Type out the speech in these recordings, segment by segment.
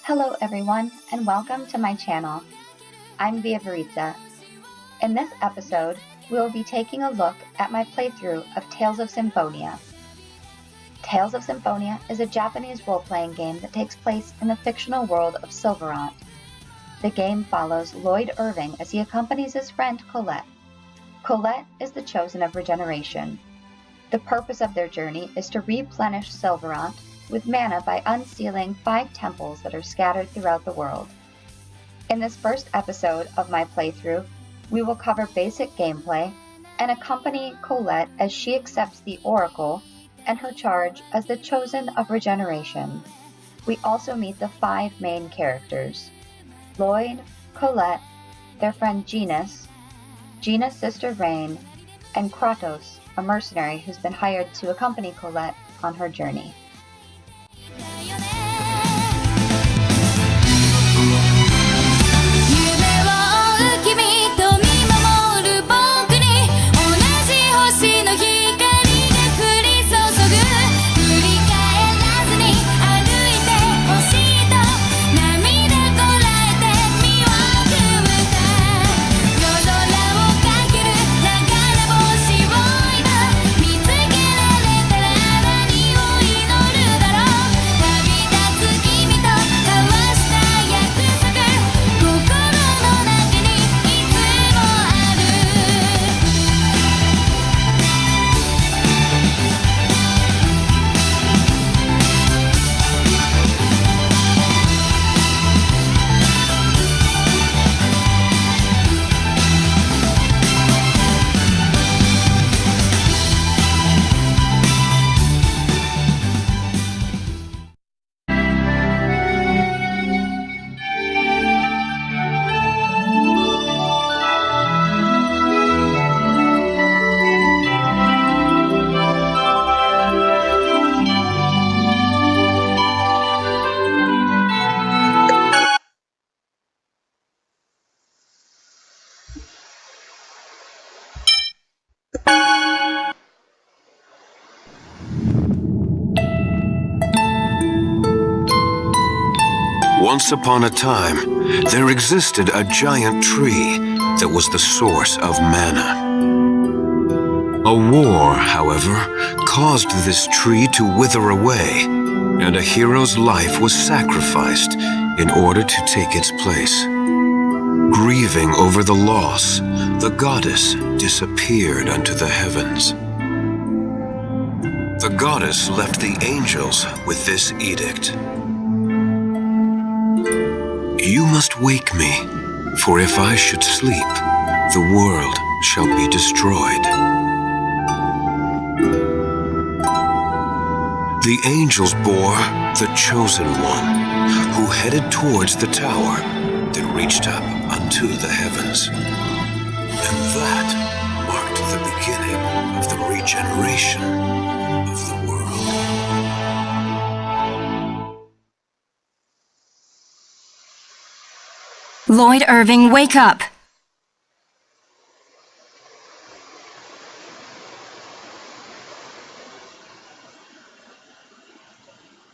Hello everyone, and welcome to my channel. I'm Viavaritza. In this episode, we will be taking a look at my playthrough of Tales of Symphonia. Tales of Symphonia is a Japanese role-playing game that takes place in the fictional world of Sylvarant. The game follows Lloyd Irving as he accompanies his friend Colette. Colette is the Chosen of Regeneration. The purpose of their journey is to replenish Sylvarant with mana by unsealing 5 temples that are scattered throughout the world. In this first episode of my playthrough, we will cover basic gameplay and accompany Colette as she accepts the Oracle and her charge as the Chosen of Regeneration. We also meet the 5 main characters: Lloyd, Colette, their friend Genis, Genis' sister Raine, and Kratos, a mercenary who's been hired to accompany Colette on her journey. Once upon a time, there existed a giant tree that was the source of mana. A war, however, caused this tree to wither away, and a hero's life was sacrificed in order to take its place. Grieving over the loss, the goddess disappeared unto the heavens. The goddess left the angels with this edict: "You must wake me, for if I should sleep, the world shall be destroyed." The angels bore the Chosen One, who headed towards the tower that reached up unto the heavens. And that marked the beginning of the regeneration of the world. Lloyd Irving, wake up!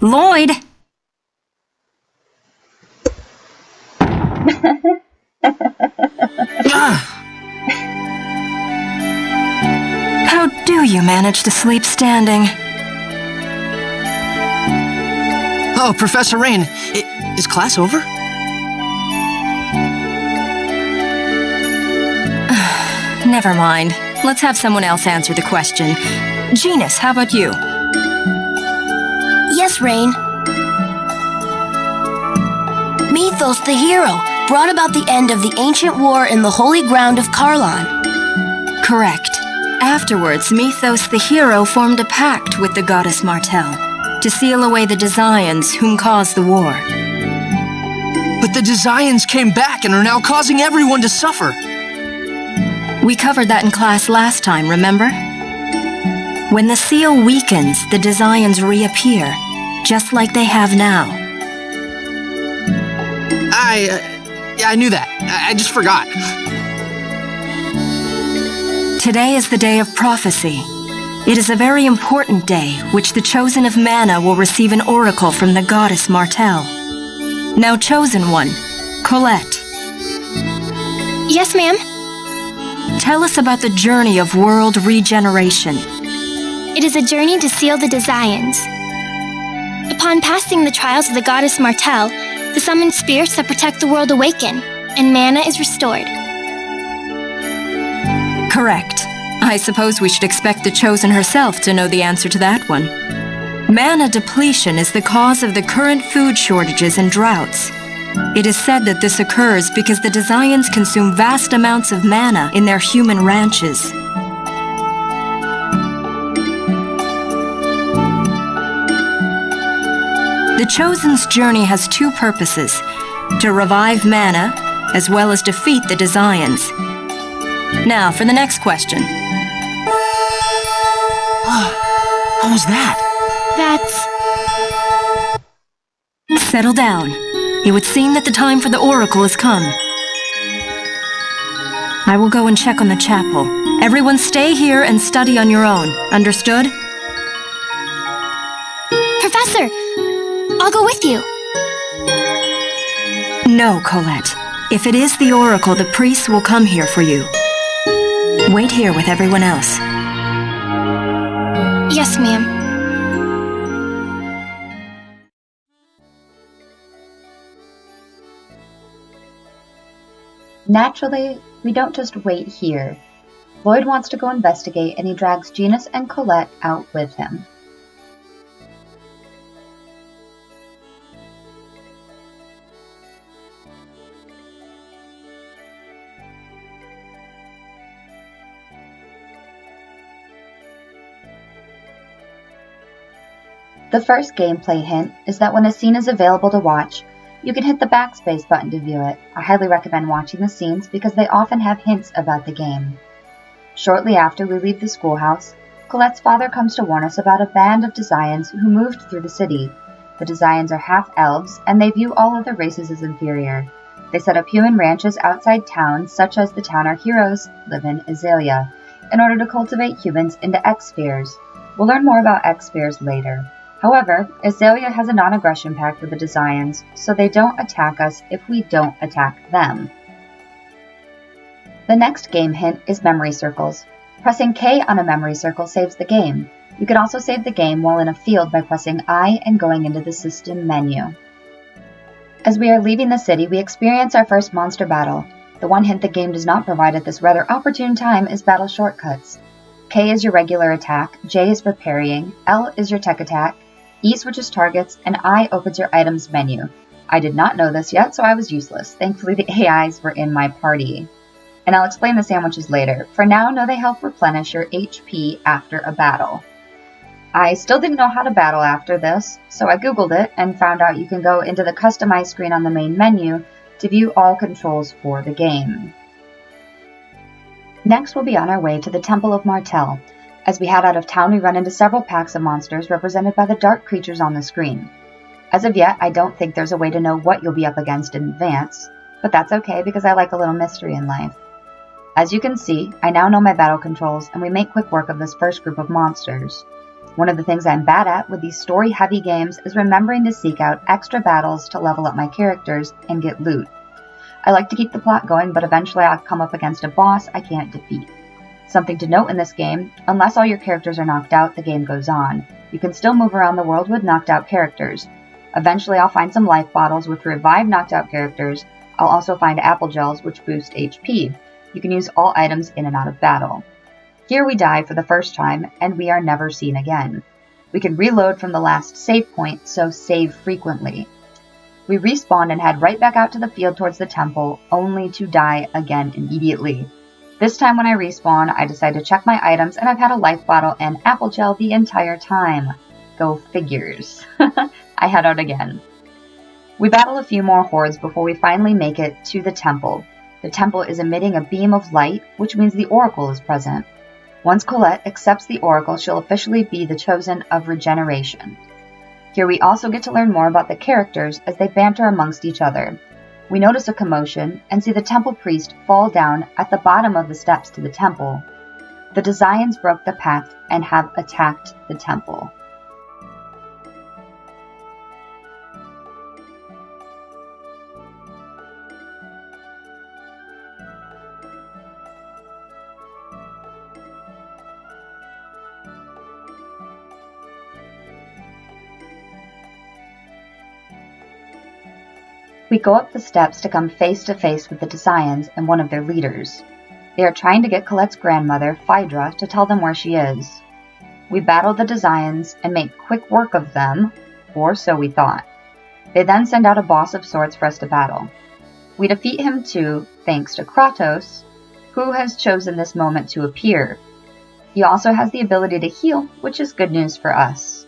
Lloyd! How do you manage to sleep standing? Oh, Professor Raine, is class over? Never mind. Let's have someone else answer the question. Genis, how about you? Yes, Raine. Mythos, the hero, brought about the end of the ancient war in the holy ground of Karlan. Correct. Afterwards, Mythos, the hero, formed a pact with the goddess Martel to seal away the Desians whom caused the war. But the Desians came back and are now causing everyone to suffer. We covered that in class last time, remember? When the seal weakens, the Desians reappear, just like they have now. I knew that. I just forgot. Today is the day of prophecy. It is a very important day, which the Chosen of Mana will receive an oracle from the goddess Martel. Now, Chosen One, Colette, Yes, ma'am. tell us about the journey of world regeneration. It is a journey to seal the Desians. Upon passing the trials of the goddess Martel, the summoned spirits that protect the world awaken, and mana is restored. Correct. I suppose we should expect the Chosen herself to know the answer to that one. Mana depletion is the cause of the current food shortages and droughts. It is said that this occurs because the Desians consume vast amounts of mana in their human ranches. The Chosen's journey has two purposes: to revive mana, as well as defeat the Desians. Now, for the next question. What was that? That's... Settle down. It would seem that the time for the oracle has come. I will go and check on the chapel. Everyone stay here and study on your own. Understood? Professor! I'll go with you. No, Colette. If it is the oracle, the priests will come here for you. Wait here with everyone else. Yes, ma'am. Naturally, we don't just wait here. Lloyd wants to go investigate, and he drags Genis and Colette out with him. The first gameplay hint is that when a scene is available to watch, you can hit the backspace button to view it. I highly recommend watching the scenes because they often have hints about the game. Shortly after we leave the schoolhouse, Colette's father comes to warn us about a band of Desians who moved through the city. The Desians are half-elves, and they view all other races as inferior. They set up human ranches outside towns, such as the town our heroes live in, Iselia, in order to cultivate humans into X-spheres. We'll learn more about X-spheres later. However, Iselia has a non-aggression pact with the Desians, so they don't attack us if we don't attack them. The next game hint is memory circles. Pressing K on a memory circle saves the game. You can also save the game while in a field by pressing I and going into the system menu. As we are leaving the city, we experience our first monster battle. The one hint the game does not provide at this rather opportune time is battle shortcuts. K is your regular attack, J is for parrying, L is your tech attack, E switches targets, and I opens your items menu. I did not know this yet, so I was useless. Thankfully, the AIs were in my party. And I'll explain the sandwiches later. For now, know they help replenish your HP after a battle. I still didn't know how to battle after this, so I googled it and found out you can go into the customize screen on the main menu to view all controls for the game. Next, we'll be on our way to the Temple of Martel. As we head out of town, we run into several packs of monsters represented by the dark creatures on the screen. As of yet, I don't think there's a way to know what you'll be up against in advance, but that's okay because I like a little mystery in life. As you can see, I now know my battle controls, and we make quick work of this first group of monsters. One of the things I'm bad at with these story-heavy games is remembering to seek out extra battles to level up my characters and get loot. I like to keep the plot going, but eventually I'll come up against a boss I can't defeat. Something to note in this game, unless all your characters are knocked out, the game goes on. You can still move around the world with knocked out characters. Eventually I'll find some life bottles which revive knocked out characters. I'll also find apple gels which boost HP. You can use all items in and out of battle. Here we die for the first time, and we are never seen again. We can reload from the last save point, so save frequently. We respawn and head right back out to the field towards the temple, only to die again immediately. This time when I respawn, I decide to check my items, and I've had a life bottle and apple gel the entire time. Go figures. I head out again. We battle a few more hordes before we finally make it to the temple. The temple is emitting a beam of light, which means the oracle is present. Once Colette accepts the oracle, she'll officially be the Chosen of Regeneration. Here we also get to learn more about the characters as they banter amongst each other. We notice a commotion and see the temple priest fall down at the bottom of the steps to the temple. The Desians broke the pact and have attacked the temple. We go up the steps to come face to face with the Desians and one of their leaders. They are trying to get Colette's grandmother, Phaedra, to tell them where she is. We battle the Desians and make quick work of them, or so we thought. They then send out a boss of sorts for us to battle. We defeat him too, thanks to Kratos, who has chosen this moment to appear. He also has the ability to heal, which is good news for us.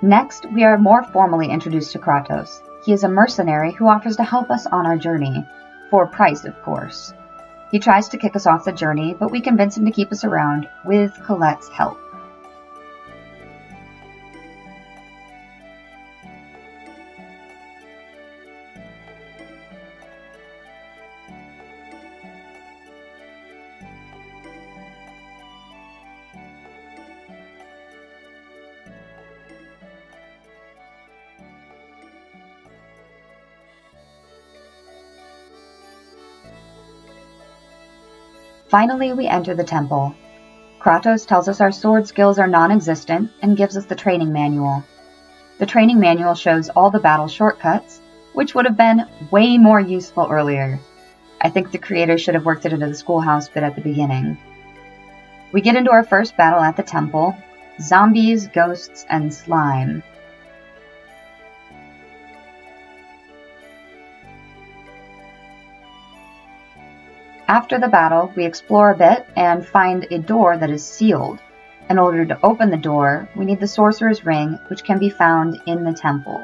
Next, we are more formally introduced to Kratos. He is a mercenary who offers to help us on our journey, for a price, of course. He tries to kick us off the journey, but we convince him to keep us around with Colette's help. Finally, we enter the temple. Kratos tells us our sword skills are non-existent and gives us the training manual. The training manual shows all the battle shortcuts, which would have been way more useful earlier. I think the creators should have worked it into the schoolhouse bit at the beginning. We get into our first battle at the temple: zombies, ghosts, and slime. After the battle, we explore a bit and find a door that is sealed. In order to open the door, we need the sorcerer's ring, which can be found in the temple.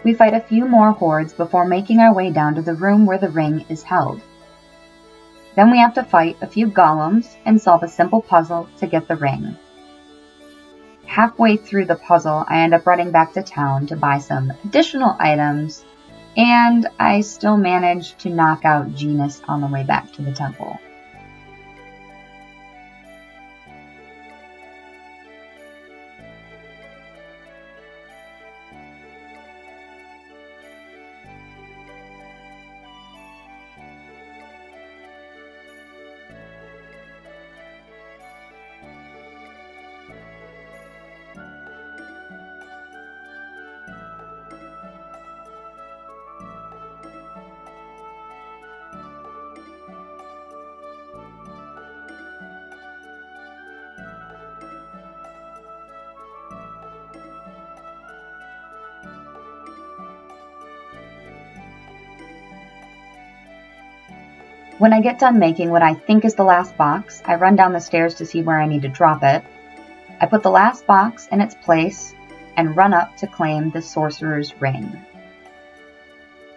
We fight a few more hordes before making our way down to the room where the ring is held. Then we have to fight a few golems and solve a simple puzzle to get the ring. Halfway through the puzzle, I end up running back to town to buy some additional items, and I still manage to knock out Genis on the way back to the temple. When I get done making what I think is the last box, I run down the stairs to see where I need to drop it. I put the last box in its place and run up to claim the sorcerer's ring.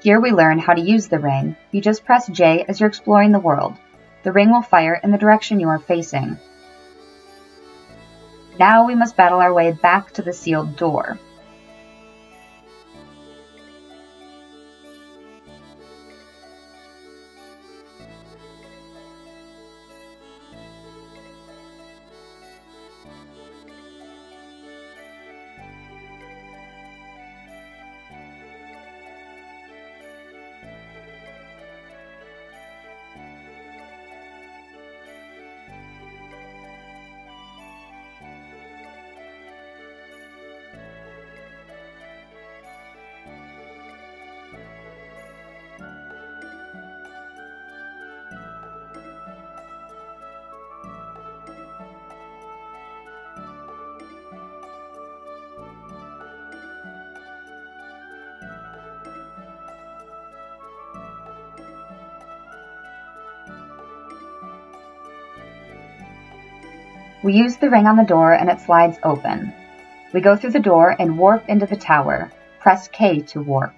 Here we learn how to use the ring. You just press J as you're exploring the world. The ring will fire in the direction you are facing. Now we must battle our way back to the sealed door. We use the ring on the door and it slides open. We go through the door and warp into the tower. Press K to warp.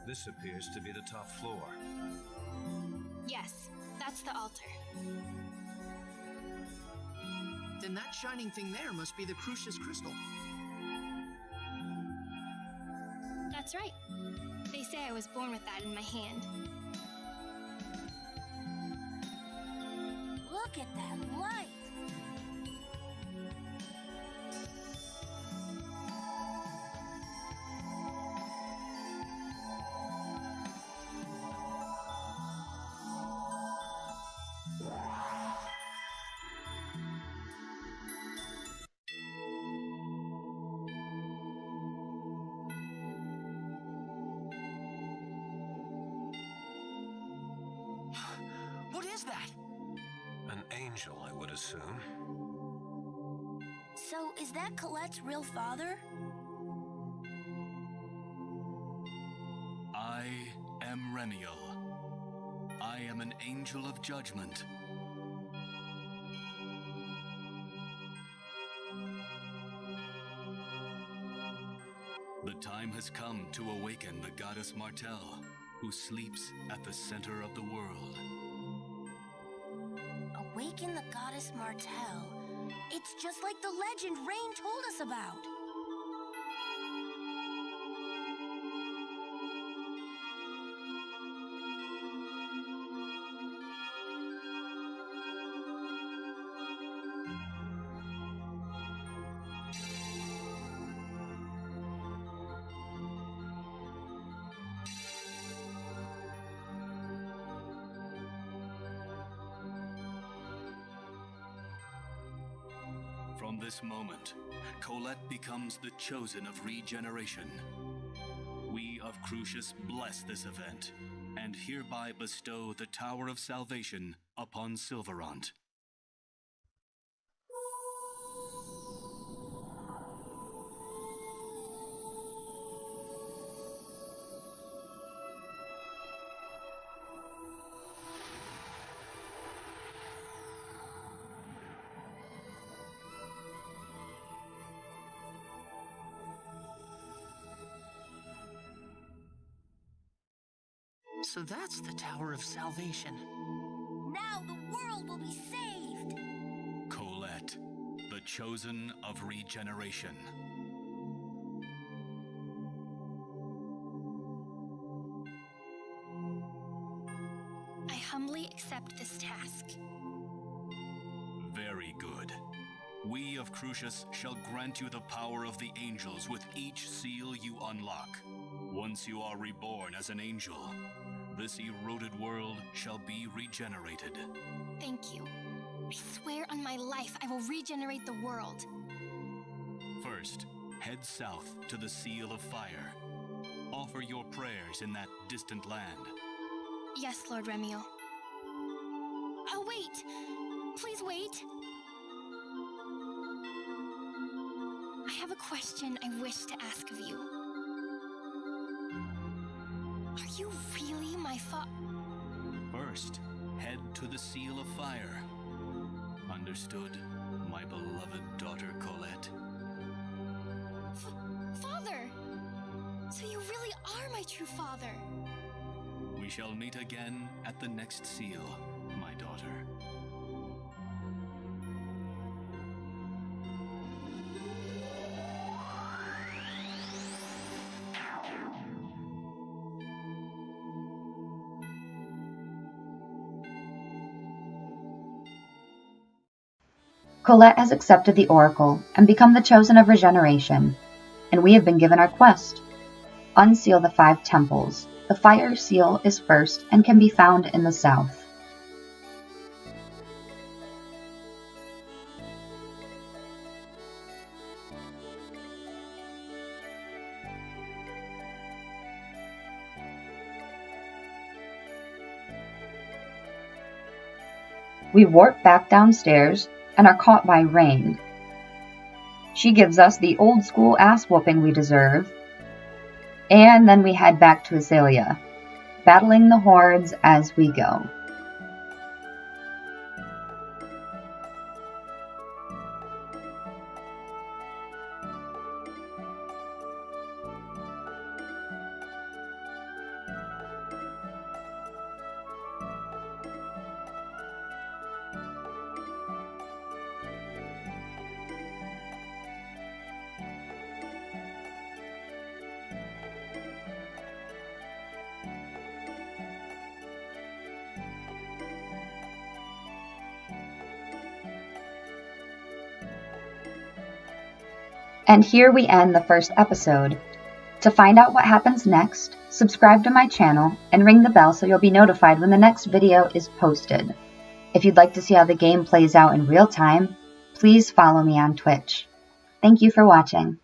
This appears to be the top floor. Yes, that's the altar. Then that shining thing there must be the Crucius crystal. That's right. They say I was born with that in my hand. Look at that light! What is that? An angel, I would assume. So, is that Colette's real father? I am Remiel. I am an angel of judgment. The time has come to awaken the goddess Martel, who sleeps at the center of the world. Awaken the goddess Martel. It's just like the legend Raine told us about. From this moment, Colette becomes the Chosen of Regeneration. We of Crucius bless this event, and hereby bestow the Tower of Salvation upon Silverant. So that's the Tower of Salvation. Now the world will be saved! Colette, the Chosen of Regeneration. I humbly accept this task. Very good. We of Crucius shall grant you the power of the angels with each seal you unlock. Once you are reborn as an angel, this eroded world shall be regenerated. Thank you. I swear on my life I will regenerate the world. First, head south to the Seal of Fire. Offer your prayers in that distant land. Yes, Lord Remiel. Oh, wait! Please wait! I have a question I wish to ask of you. Are you really my First, head to the Seal of Fire. Understood, my beloved daughter Colette? Father? So you really are my true father? We shall meet again at the next seal, my daughter. Colette has accepted the Oracle and become the Chosen of Regeneration, and we have been given our quest. Unseal the 5 temples. The fire seal is first and can be found in the south. We warp back downstairs and are caught by Raine. She gives us the old school ass whooping we deserve, and then we head back to Iselia. battling the hordes as we go. And here we end the first episode. To find out what happens next, subscribe to my channel and ring the bell so you'll be notified when the next video is posted. If you'd like to see how the game plays out in real time, please follow me on Twitch. Thank you for watching.